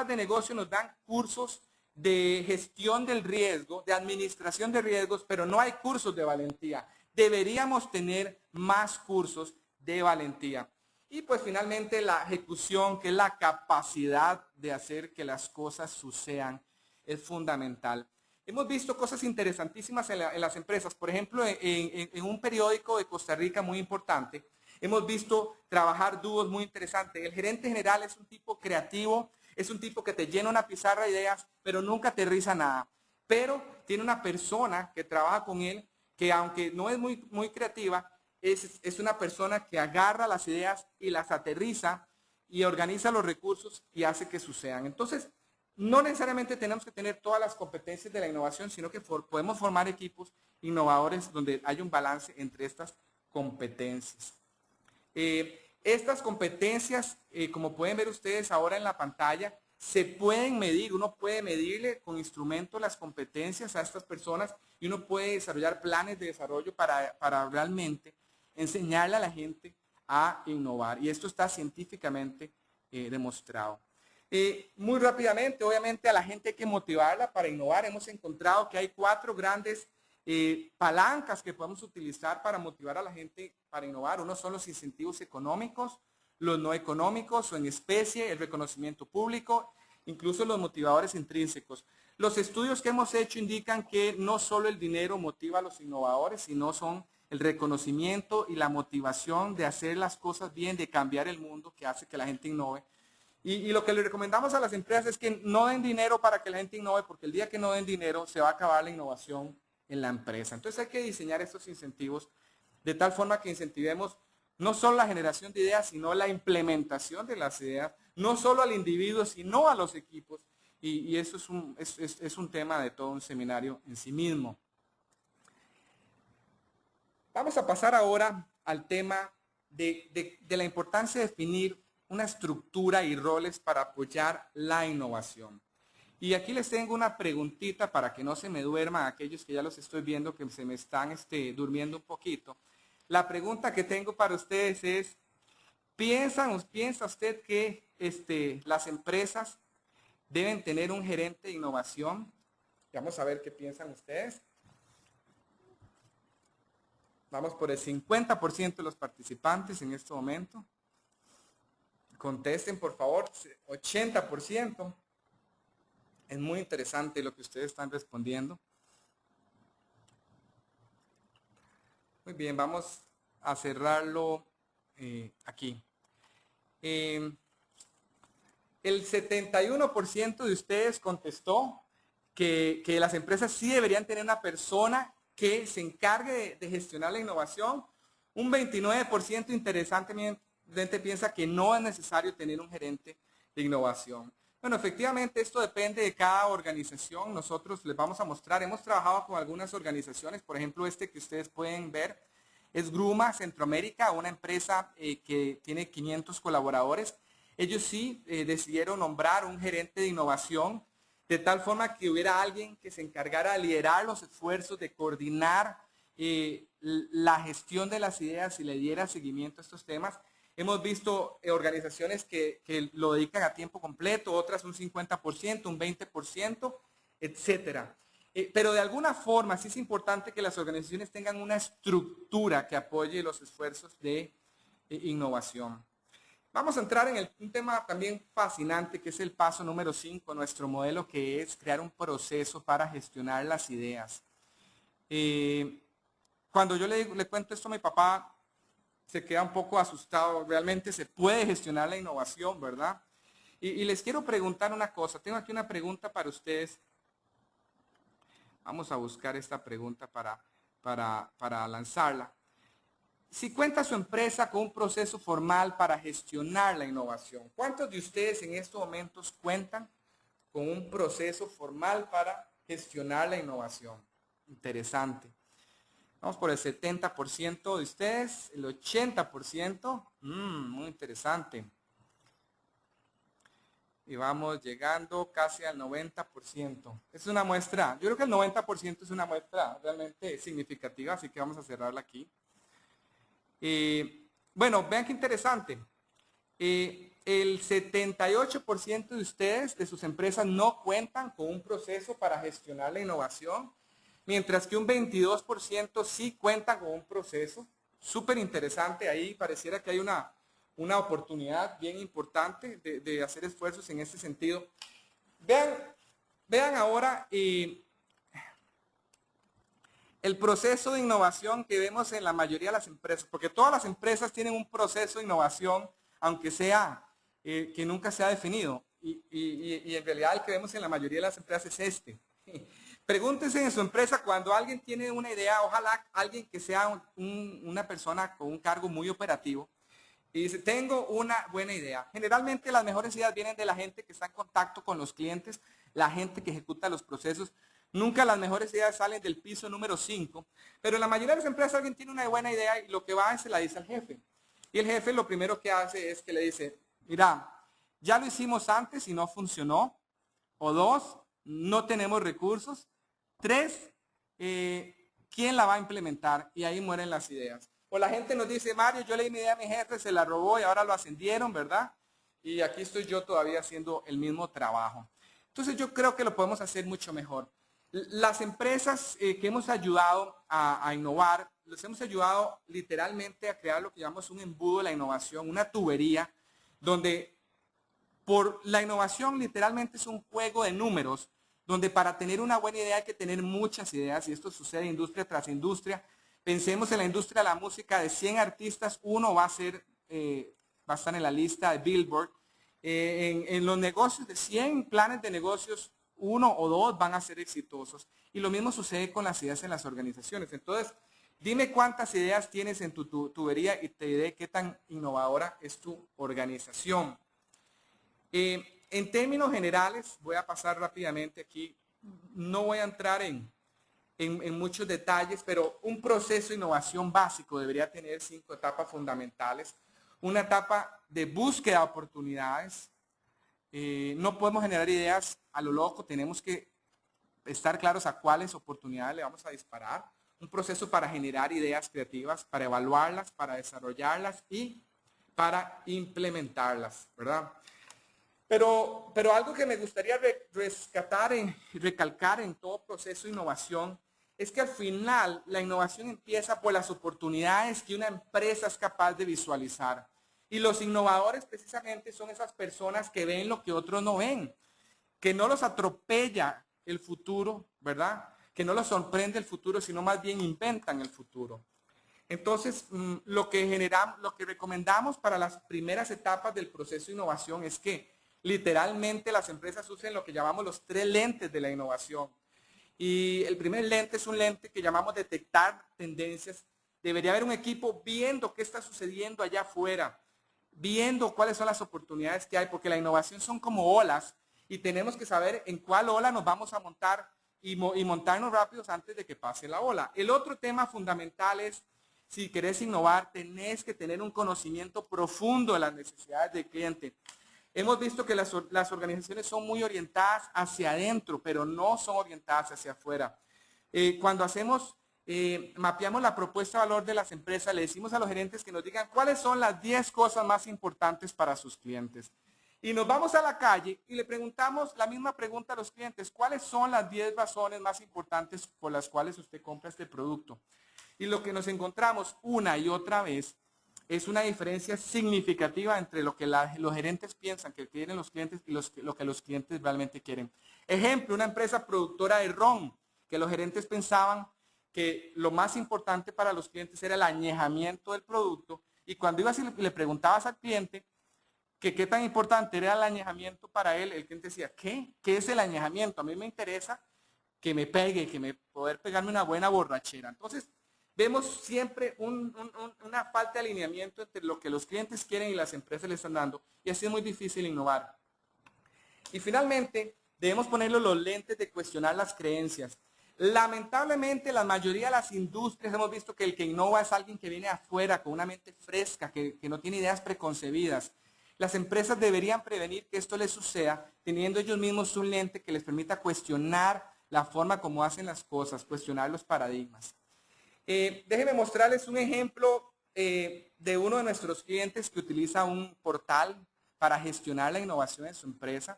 escuelas de negocio nos dan cursos de gestión del riesgo, de administración de riesgos, pero no hay cursos de valentía. Deberíamos tener más cursos de valentía. Y pues finalmente la ejecución, que es la capacidad de hacer que las cosas sucedan, es fundamental. Hemos visto cosas interesantísimas en las empresas. Por ejemplo, en un periódico de Costa Rica muy importante, hemos visto trabajar dúos muy interesantes. El gerente general es un tipo creativo, es un tipo que te llena una pizarra de ideas, pero nunca aterriza nada. Pero tiene una persona que trabaja con él, que aunque no es muy creativa, es una persona que agarra las ideas y las aterriza y organiza los recursos y hace que sucedan. Entonces, no necesariamente tenemos que tener todas las competencias de la innovación, sino que podemos formar equipos innovadores donde hay un balance entre estas competencias. Estas competencias, como pueden ver ustedes ahora en la pantalla, se pueden medir. Uno puede medirle con instrumentos las competencias a estas personas y uno puede desarrollar planes de desarrollo para realmente enseñarle a la gente a innovar. Y esto está científicamente demostrado. Muy rápidamente, obviamente a la gente hay que motivarla para innovar. Hemos encontrado que hay 4 grandes palancas que podemos utilizar para motivar a la gente para innovar. Uno son los incentivos económicos, los no económicos o en especie, el reconocimiento público, incluso los motivadores intrínsecos. Los estudios que hemos hecho indican que no solo el dinero motiva a los innovadores, sino son el reconocimiento y la motivación de hacer las cosas bien, de cambiar el mundo, que hace que la gente innove. Y lo que le recomendamos a las empresas es que no den dinero para que la gente innove, porque el día que no den dinero se va a acabar la innovación en la empresa. Entonces hay que diseñar estos incentivos de tal forma que incentivemos no solo la generación de ideas, sino la implementación de las ideas, no solo al individuo, sino a los equipos. Y eso es un tema de todo un seminario en sí mismo. Vamos a pasar ahora al tema de la importancia de definir una estructura y roles para apoyar la innovación. Y aquí les tengo una preguntita para que no se me duerman aquellos que ya los estoy viendo que se me están durmiendo un poquito. La pregunta que tengo para ustedes es, ¿piensa usted que las empresas deben tener un gerente de innovación? Vamos a ver qué piensan ustedes. Vamos por el 50% de los participantes en este momento. Contesten, por favor, 80%. Es muy interesante lo que ustedes están respondiendo. Muy bien, vamos a cerrarlo aquí. El 71% de ustedes contestó que las empresas sí deberían tener una persona que se encargue de gestionar la innovación. Un 29% interesantemente piensa que no es necesario tener un gerente de innovación. Bueno, efectivamente esto depende de cada organización. Nosotros les vamos a mostrar, hemos trabajado con algunas organizaciones, por ejemplo que ustedes pueden ver es Gruma Centroamérica, una empresa que tiene 500 colaboradores. Ellos sí decidieron nombrar un gerente de innovación de tal forma que hubiera alguien que se encargara de liderar los esfuerzos, de coordinar la gestión de las ideas y le diera seguimiento a estos temas. Hemos visto organizaciones que lo dedican a tiempo completo, otras un 50%, un 20%, etcétera. Pero de alguna forma sí es importante que las organizaciones tengan una estructura que apoye los esfuerzos de innovación. Vamos a entrar en un tema también fascinante que es el paso número 5, nuestro modelo, que es crear un proceso para gestionar las ideas. Cuando yo le cuento esto a mi papá, se queda un poco asustado. Realmente se puede gestionar la innovación, ¿verdad? Y les quiero preguntar una cosa. Tengo aquí una pregunta para ustedes. Vamos a buscar esta pregunta para lanzarla. Si cuenta su empresa con un proceso formal para gestionar la innovación, ¿cuántos de ustedes en estos momentos cuentan con un proceso formal para gestionar la innovación? Interesante. Vamos por el 70% de ustedes, el 80%, muy interesante. Y vamos llegando casi al 90%. Es una muestra, yo creo que el 90% es una muestra realmente significativa, así que vamos a cerrarla aquí. Bueno, vean qué interesante. el 78% de ustedes, de sus empresas, no cuentan con un proceso para gestionar la innovación, mientras que un 22% sí cuentan con un proceso. Súper interesante, ahí pareciera que hay una oportunidad bien importante de hacer esfuerzos en ese sentido. Vean ahora el proceso de innovación que vemos en la mayoría de las empresas, porque todas las empresas tienen un proceso de innovación, aunque sea que nunca se ha definido. Y en realidad el que vemos en la mayoría de las empresas es este. Pregúntense en su empresa cuando alguien tiene una idea, ojalá alguien que sea una persona con un cargo muy operativo, y dice, tengo una buena idea. Generalmente las mejores ideas vienen de la gente que está en contacto con los clientes, la gente que ejecuta los procesos. Nunca las mejores ideas salen del piso número 5, pero en la mayoría de las empresas alguien tiene una buena idea y lo que va es se la dice al jefe. Y el jefe lo primero que hace es que le dice, mira, ya lo hicimos antes y no funcionó. O 2, no tenemos recursos. 3, ¿quién la va a implementar? Y ahí mueren las ideas. O la gente nos dice, Mario, yo le di mi idea a mi jefe, se la robó y ahora lo ascendieron, ¿verdad? Y aquí estoy yo todavía haciendo el mismo trabajo. Entonces yo creo que lo podemos hacer mucho mejor. Las empresas que hemos ayudado a innovar, los hemos ayudado literalmente a crear lo que llamamos un embudo de la innovación, una tubería, donde por la innovación literalmente es un juego de números, donde para tener una buena idea hay que tener muchas ideas, y esto sucede industria tras industria. Pensemos en la industria de la música, de 100 artistas, uno va a estar en la lista de Billboard. En los negocios, de 100 planes de negocios, 1 o 2 van a ser exitosos. Y lo mismo sucede con las ideas en las organizaciones. Entonces, dime cuántas ideas tienes en tu tubería y te diré qué tan innovadora es tu organización. En términos generales, voy a pasar rápidamente aquí, no voy a entrar en muchos detalles, pero un proceso de innovación básico debería tener 5 etapas fundamentales. Una etapa de búsqueda de oportunidades. No podemos generar ideas a lo loco, tenemos que estar claros a cuáles oportunidades le vamos a disparar. Un proceso para generar ideas creativas, para evaluarlas, para desarrollarlas y para implementarlas, ¿verdad? Pero algo que me gustaría rescatar y recalcar en todo proceso de innovación es que al final la innovación empieza por las oportunidades que una empresa es capaz de visualizar. Y los innovadores precisamente son esas personas que ven lo que otros no ven, que no los atropella el futuro, ¿verdad? Que no los sorprende el futuro, sino más bien inventan el futuro. Entonces, lo que recomendamos para las primeras etapas del proceso de innovación es que literalmente las empresas usen lo que llamamos los 3 lentes de la innovación. Y el primer lente es un lente que llamamos detectar tendencias. Debería haber un equipo viendo qué está sucediendo allá afuera, viendo cuáles son las oportunidades que hay, porque la innovación son como olas y tenemos que saber en cuál ola nos vamos a montar y montarnos rápidos antes de que pase la ola. El otro tema fundamental es, si querés innovar, tenés que tener un conocimiento profundo de las necesidades del cliente. Hemos visto que las organizaciones son muy orientadas hacia adentro, pero no son orientadas hacia afuera. Cuando mapeamos la propuesta de valor de las empresas, le decimos a los gerentes que nos digan cuáles son las 10 cosas más importantes para sus clientes. Y nos vamos a la calle y le preguntamos la misma pregunta a los clientes, ¿cuáles son las 10 razones más importantes por las cuales usted compra este producto? Y lo que nos encontramos una y otra vez es una diferencia significativa entre lo que los gerentes piensan que quieren los clientes y lo que los clientes realmente quieren. Ejemplo, una empresa productora de ron, que los gerentes pensaban que lo más importante para los clientes era el añejamiento del producto, y cuando ibas y le preguntabas al cliente que qué tan importante era el añejamiento para él, el cliente decía, ¿qué? ¿Qué es el añejamiento? A mí me interesa que me pegue, poder pegarme una buena borrachera. Entonces, vemos siempre una falta de alineamiento entre lo que los clientes quieren y las empresas le están dando, y así es muy difícil innovar. Y finalmente, debemos ponerle los lentes de cuestionar las creencias. Lamentablemente, la mayoría de las industrias hemos visto que el que innova es alguien que viene afuera con una mente fresca, que no tiene ideas preconcebidas. Las empresas deberían prevenir que esto les suceda, teniendo ellos mismos un lente que les permita cuestionar la forma como hacen las cosas, cuestionar los paradigmas. Déjenme mostrarles un ejemplo de uno de nuestros clientes que utiliza un portal para gestionar la innovación en su empresa,